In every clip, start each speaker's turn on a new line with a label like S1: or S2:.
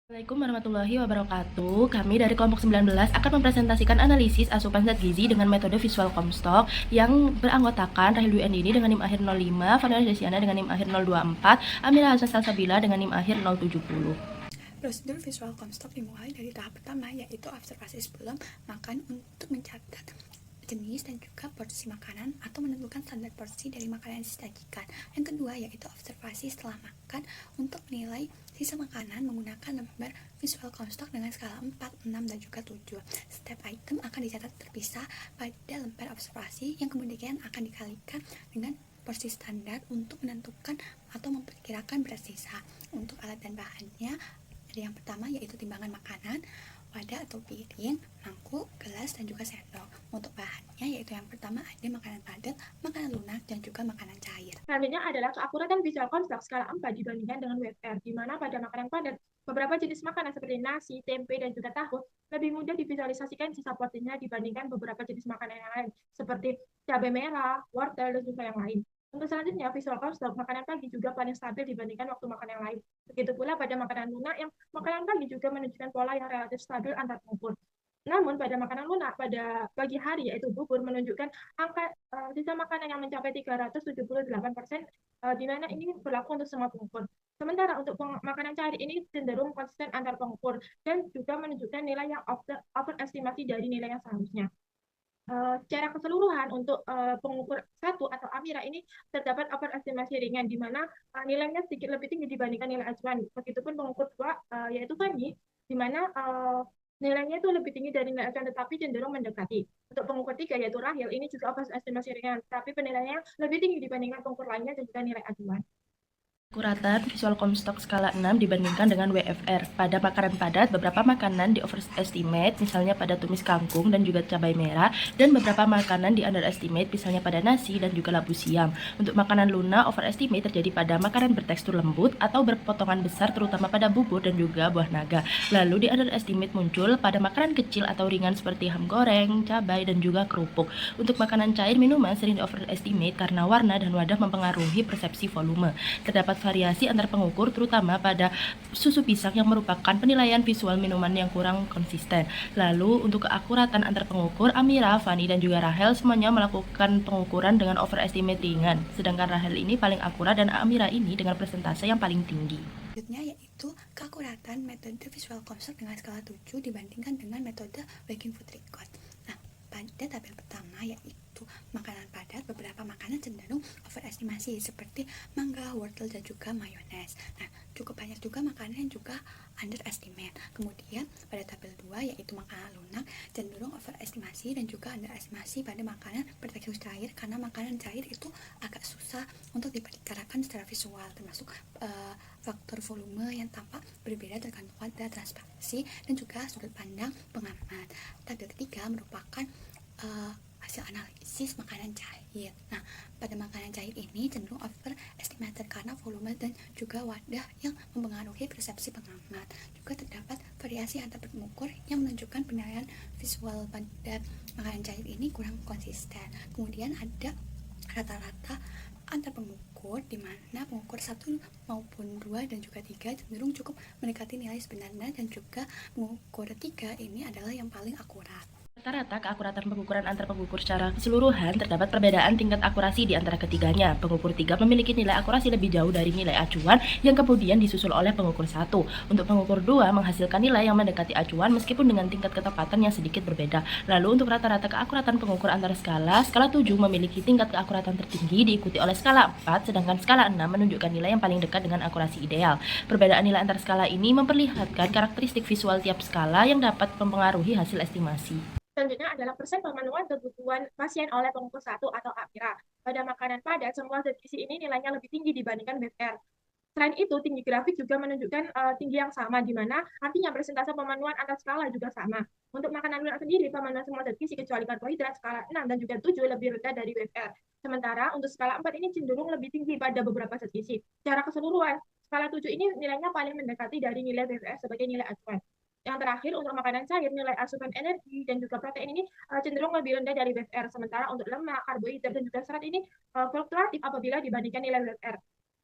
S1: Assalamualaikum warahmatullahi wabarakatuh. Kami dari kelompok 19 akan mempresentasikan analisis asupan zat gizi dengan metode visual Comstock yang beranggotakan Rahel Dwi Andini dengan NIM akhir 05, Vanessa Desiana dengan NIM akhir 024, Amira Hasan Salsabila dengan NIM akhir 070.
S2: Prosedur visual Comstock dimulai dari tahap pertama, yaitu observasi sebelum makan untuk mencatat jenis dan juga porsi makanan atau menentukan standar porsi dari makanan yang disajikan. Yang kedua yaitu observasi setelah makan untuk menilai sisa makanan menggunakan lembar visual Comstock dengan skala 4, 6, dan juga 7. Setiap item akan dicatat terpisah pada lembar observasi yang kemudian akan dikalikan dengan porsi standar untuk menentukan atau memperkirakan berat sisa. Untuk alat dan bahannya ada yang pertama yaitu timbangan makanan, wadah atau piring, mangkuk, gelas, dan juga sendok. Untuk bahannya yaitu yang pertama ada makanan padat, makanan lunak, dan juga makanan cair.
S3: Selanjutnya adalah keakuratan visual Comstock skala 4 dibandingkan dengan WFR, di mana pada makanan padat, beberapa jenis makanan seperti nasi, tempe, dan juga tahu lebih mudah divisualisasikan sisa porsinya dibandingkan beberapa jenis makanan yang lain, seperti cabai merah, wortel, dan juga yang lain. Untuk selanjutnya, visual Comstock makanan pagi juga paling stabil dibandingkan waktu makan yang lain. Begitu pula pada makanan lunak yang makanan pagi juga menunjukkan pola yang relatif stabil antar pengukur. Namun pada makanan lunak pada pagi hari yaitu bubur menunjukkan angka sisa makanan yang mencapai 378%, di mana ini berlaku untuk semua pengukur. Sementara untuk makanan cair ini cenderung konsisten antar pengukur dan juga menunjukkan nilai yang overestimasi dari nilai yang seharusnya. Secara keseluruhan untuk pengukur satu atau Amira ini terdapat overestimasi ringan di mana nilainya sedikit lebih tinggi dibandingkan nilai acuan. Begitupun pengukur dua yaitu Fani di mana nilainya itu lebih tinggi dari nilai acuan tetapi cenderung mendekati. Untuk pengukur tiga yaitu Rahel ini juga overestimasi ringan tapi penilaiannya lebih tinggi dibandingkan pengukur lainnya dan juga nilai acuan.
S1: Akuratan visual Comstock skala 6 dibandingkan dengan WFR. Pada makanan padat, beberapa makanan di overestimate, misalnya pada tumis kangkung dan juga cabai merah, dan beberapa makanan di underestimate, misalnya pada nasi dan juga labu siam. Untuk makanan lunak, overestimate terjadi pada makanan bertekstur lembut atau berpotongan besar, terutama pada bubur dan juga buah naga. Lalu di underestimate muncul pada makanan kecil atau ringan seperti ham goreng, cabai, dan juga kerupuk. Untuk makanan cair, minuman sering di overestimate karena warna dan wadah mempengaruhi persepsi volume. Terdapat variasi antar pengukur terutama pada susu pisang yang merupakan penilaian visual minuman yang kurang konsisten. Lalu untuk keakuratan antar pengukur, Amira, Fani, dan juga Rahel semuanya melakukan pengukuran dengan overestimate ringan. Sedangkan Rahel ini paling akurat dan Amira ini dengan persentase yang paling tinggi.
S2: Selanjutnya yaitu keakuratan metode visual Comstock dengan skala 7 dibandingkan dengan metode Working Food Record. Nah, pada tabel pertama yaitu makanan padat, beberapa makanan cenderung overestimasi seperti mangga, wortel, dan juga mayones. Nah, cukup banyak juga makanan yang juga underestimate. Kemudian pada tabel 2 yaitu makanan lunak cenderung overestimasi dan juga underestimasi pada makanan bertekstur cair karena makanan cair itu agak susah untuk diperkirakan secara visual, termasuk faktor volume yang tampak berbeda tergantung pada transparansi dan juga sudut pandang pengamat. Tabel ketiga merupakan hasil analisis makanan cair. Nah, pada makanan cair ini cenderung overestimated karena volume dan juga wadah yang mempengaruhi persepsi pengamat. Juga terdapat variasi antar pengukur yang menunjukkan penilaian visual pada makanan cair ini kurang konsisten. Kemudian ada rata-rata antar pengukur di mana pengukur 1 maupun 2 dan juga 3 cenderung cukup mendekati nilai sebenarnya dan juga pengukur 3 ini adalah yang paling akurat.
S1: Rata-rata keakuratan pengukuran antar pengukur secara keseluruhan terdapat perbedaan tingkat akurasi di antara ketiganya. Pengukur 3 memiliki nilai akurasi lebih jauh dari nilai acuan yang kemudian disusul oleh pengukur 1. Untuk pengukur 2 menghasilkan nilai yang mendekati acuan meskipun dengan tingkat ketepatan yang sedikit berbeda. Lalu untuk rata-rata keakuratan pengukur antar skala, skala 7 memiliki tingkat keakuratan tertinggi diikuti oleh skala 4, sedangkan skala 6 menunjukkan nilai yang paling dekat dengan akurasi ideal. Perbedaan nilai antar skala ini memperlihatkan karakteristik visual tiap skala yang dapat mempengaruhi hasil estimasi.
S3: Selanjutnya adalah persen pemenuhan kebutuhan pasien oleh pengukur satu atau APRA. Pada makanan padat, semua zat gizi ini nilainya lebih tinggi dibandingkan BFR. Selain itu, tinggi grafik juga menunjukkan tinggi yang sama, di mana artinya persentase pemenuhan antar skala juga sama. Untuk makanan lunak sendiri, pemenuhan semua zat gizi kecuali karbohidrat skala 6 dan juga 7 lebih rendah dari WFR. Sementara untuk skala 4 ini cenderung lebih tinggi pada beberapa zat gizi. Secara keseluruhan, skala 7 ini nilainya paling mendekati dari nilai WFR sebagai nilai acuan. Yang terakhir, untuk makanan cair, nilai asupan energi dan juga protein ini cenderung lebih rendah dari WFR. Sementara untuk lemak, karbohidrat, dan juga serat ini fluktuatif apabila dibandingkan nilai WFR.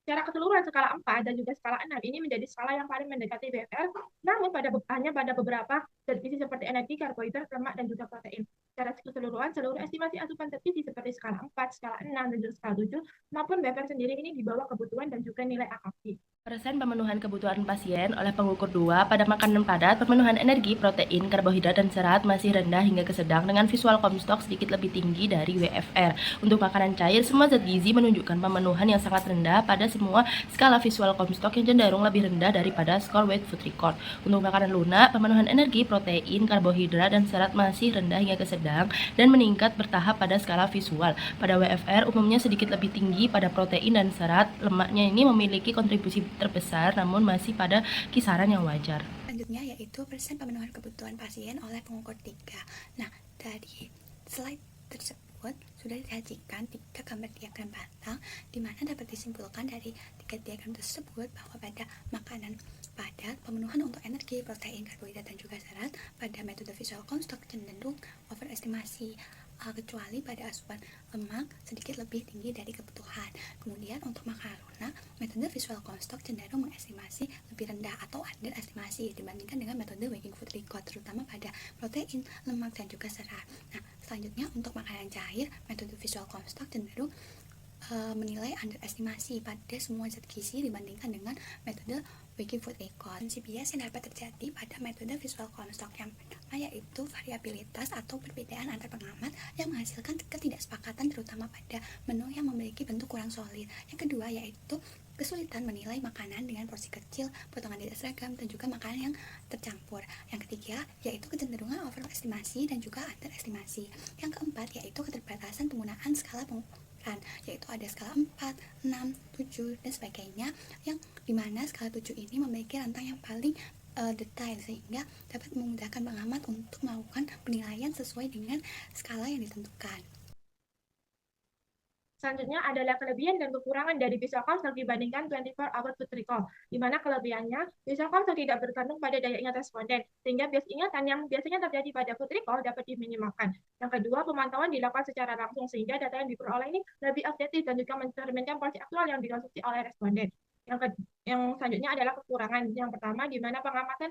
S3: Secara keseluruhan skala 4 dan juga skala 6 ini menjadi skala yang paling mendekati WFR, namun hanya pada beberapa zat gizi seperti energi, karbohidrat, lemak, dan juga protein. Secara keseluruhan, seluruh estimasi asupan zat gizi seperti skala 4, skala 6, dan juga skala 7 maupun WFR sendiri ini di bawah kebutuhan dan juga nilai AKP.
S1: Persen pemenuhan kebutuhan pasien oleh pengukur 2 pada makanan padat, pemenuhan energi, protein, karbohidrat, dan serat masih rendah hingga ke sedang dengan visual Comstock sedikit lebih tinggi dari WFR. Untuk makanan cair, semua zat gizi menunjukkan pemenuhan yang sangat rendah pada semua skala visual Comstock yang cenderung lebih rendah daripada skor Weight Food Record. Untuk makanan lunak, pemenuhan energi, protein, karbohidrat, dan serat masih rendah hingga ke sedang dan meningkat bertahap pada skala visual. Pada WFR umumnya sedikit lebih tinggi pada protein dan serat. Lemaknya ini memiliki kontribusi terbesar namun masih pada kisaran yang wajar.
S2: Selanjutnya yaitu persen pemenuhan kebutuhan pasien oleh pengukur 3. Nah, dari slide tersebut sudah disajikan 3 gambar diagram batang di mana dapat disimpulkan dari 3 diagram tersebut bahwa pada makanan padat, pemenuhan untuk energi, protein, karbohidrat, dan juga serat pada metode visual Comstock cenderung overestimasi, kecuali pada asupan lemak sedikit lebih tinggi dari kebutuhan. Kemudian untuk makanan lunak, metode visual Comstock cenderung mengestimasi lebih rendah atau underestimasi dibandingkan dengan metode Waking Food Record, terutama pada protein, lemak, dan juga serat. Nah, selanjutnya untuk makanan cair, metode visual Comstock cenderung menilai underestimasi pada semua zat gizi dibandingkan dengan metode Waking Food Record. Prinsip bias yang dapat terjadi pada metode visual Comstock yang pertama yaitu variabilitas atau perbedaan antar pengamat yang menghasilkan ketidaksepakatan terutama pada menu yang memiliki bentuk kurang solid. Yang kedua yaitu kesulitan menilai makanan dengan porsi kecil, potongan tidak seragam, dan juga makanan yang tercampur. Yang ketiga yaitu kecenderungan overestimasi dan juga underestimasi. Yang keempat yaitu keterbatasan penggunaan skala pengukuran, yaitu ada skala 4, 6, 7, dan sebagainya, yang dimana skala 7 ini memiliki rentang yang paling detail sehingga dapat memudahkan pengamat untuk melakukan penilaian sesuai dengan skala yang ditentukan.
S3: Selanjutnya adalah kelebihan dan kekurangan dari visual Comstock dibandingkan 24-hour food recall, di mana kelebihannya visual Comstock tidak bergantung pada daya ingat responden, sehingga bias ingatan yang biasanya terjadi pada food recall dapat diminimalkan. Yang kedua, pemantauan dilakukan secara langsung, sehingga data yang diperoleh ini lebih objektif dan juga mencerminkan porsi aktual yang dikonsumsi oleh responden. Yang selanjutnya adalah kekurangan. Yang pertama, di mana pengamatan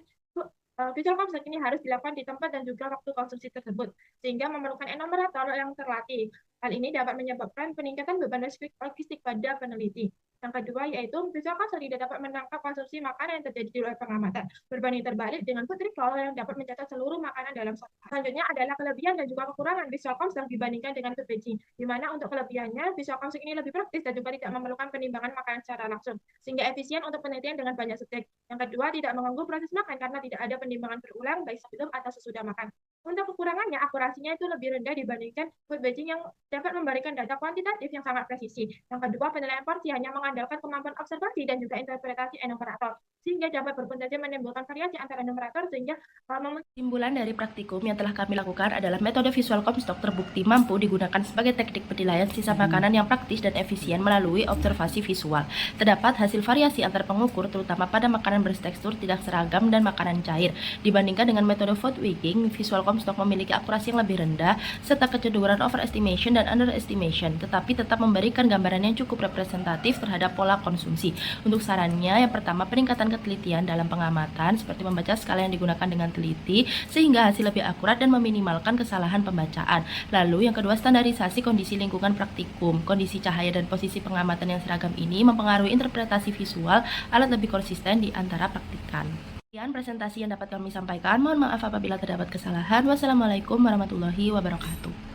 S3: visual Comstock ini harus dilakukan di tempat dan juga waktu konsumsi tersebut, sehingga memerlukan enumerator yang terlatih. Hal ini dapat menyebabkan peningkatan beban logistik pada peneliti. Yang kedua yaitu visual Comstock tidak dapat menangkap konsumsi makanan yang terjadi di luar pengamatan, berbanding terbalik dengan food recall yang dapat mencatat seluruh makanan dalam satu. Selanjutnya adalah kelebihan dan juga kekurangan visual Comstock dibandingkan dengan food batching, di mana untuk kelebihannya visual Comstock ini lebih praktis dan juga tidak memerlukan penimbangan makanan secara langsung, sehingga efisien untuk penelitian dengan banyak subjek. Yang kedua, tidak mengganggu proses makan karena tidak ada penimbangan berulang baik sebelum atau sesudah makan. Untuk kekurangannya, akurasinya itu lebih rendah dibandingkan food batching yang dapat memberikan data kuantitatif yang sangat presisi. Yang kedua, penilaian porsi hanya mengandalkan kemampuan observasi dan juga interpretasi enumerator, sehingga dapat berpotensi menimbulkan variasi antara enumerator sehingga
S1: Kesimpulan dari praktikum yang telah kami lakukan adalah metode visual Comstock terbukti mampu digunakan sebagai teknik penilaian sisa makanan yang praktis dan efisien melalui observasi visual. Terdapat hasil variasi antar pengukur terutama pada makanan bertekstur tidak seragam dan makanan cair. Dibandingkan dengan metode food weighing, visual Comstock memiliki akurasi yang lebih rendah serta kecenderungan overestimation dan underestimation, tetapi tetap memberikan gambaran yang cukup representatif terhadap pola konsumsi. Untuk sarannya, yang pertama peningkatan ketelitian dalam pengamatan seperti membaca skala yang digunakan dengan teliti sehingga hasil lebih akurat dan meminimalkan kesalahan pembacaan. Lalu yang kedua, standarisasi kondisi lingkungan praktikum. Kondisi cahaya dan posisi pengamatan yang seragam ini mempengaruhi interpretasi visual alat lebih konsisten di antara praktikan. Sekian presentasi yang dapat kami sampaikan. Mohon maaf apabila terdapat kesalahan. Wassalamualaikum warahmatullahi wabarakatuh.